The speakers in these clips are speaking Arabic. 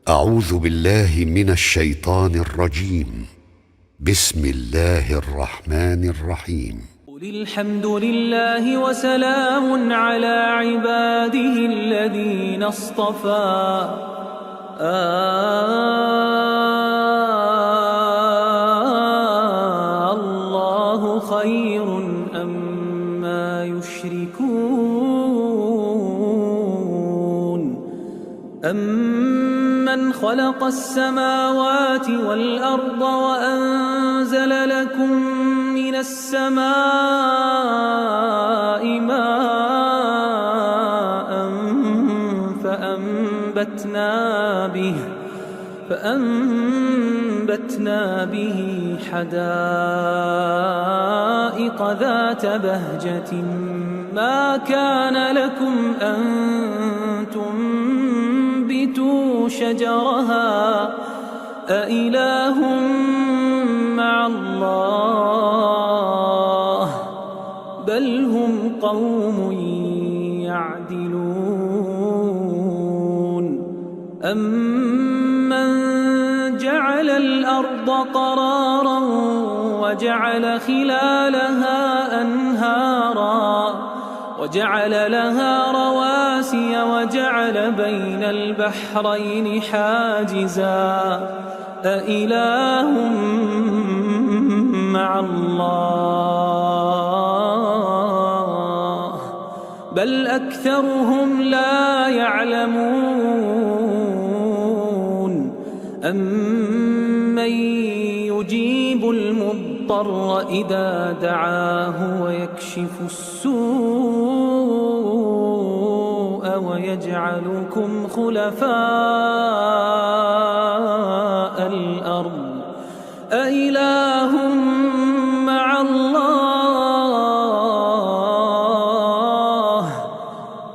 أعوذ بالله من الشيطان الرجيم. بسم الله الرحمن الرحيم. قل الحمد لله وسلام على عباده الذين اصطفى. الله خير أما يشركون. أمن خلق السماوات والأرض وأنزل لكم من السماء ماء فأنبتنا به حدائق ذات بهجة ما كان لكم أن تنبتوا شجرها أإله مع الله بل هم قوم يعدلون. أمن جعل الأرض قرارا وجعل خلالها أنهارا وجعل لها رواسي وجعل بين البحرين حاجزا أإله مع الله بل أكثرهم لا يعلمون. أمن يجيب المضطر إذا دعاه ويكشف السوء ويجعلكم خلفاء الأرض أإله مع الله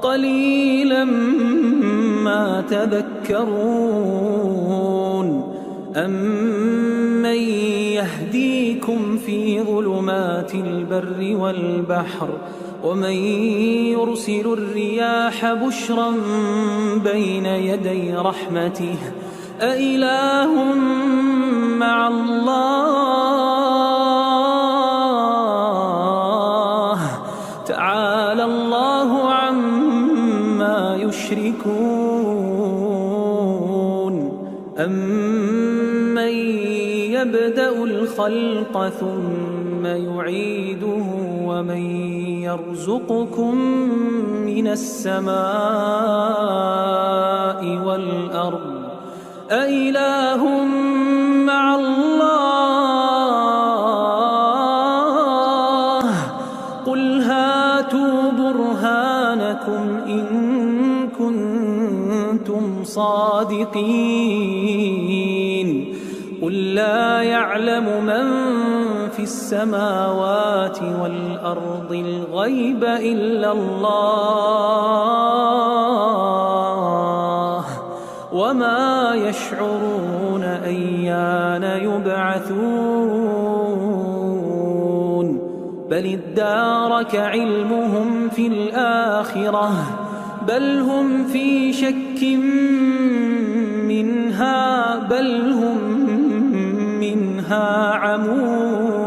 قليلا ما تذكرون. أمن يهديكم في ظلمات البر والبحر ومن يرسل الرياح بشرا بين يدي رحمته أإله مع الله تعالى الله عما يشركون. أمن يبدأ الخلق ثم يعيده ومن يرزقكم من السماء والأرض أإله مع الله قل هاتوا برهانكم إن كنتم صادقين. قل لا يعلم من في السماوات والأرض الغيب إلا الله وما يشعرون أيان يبعثون بل ادارك علمهم في الآخرة بل هم في شك منها بل هم منها عمون.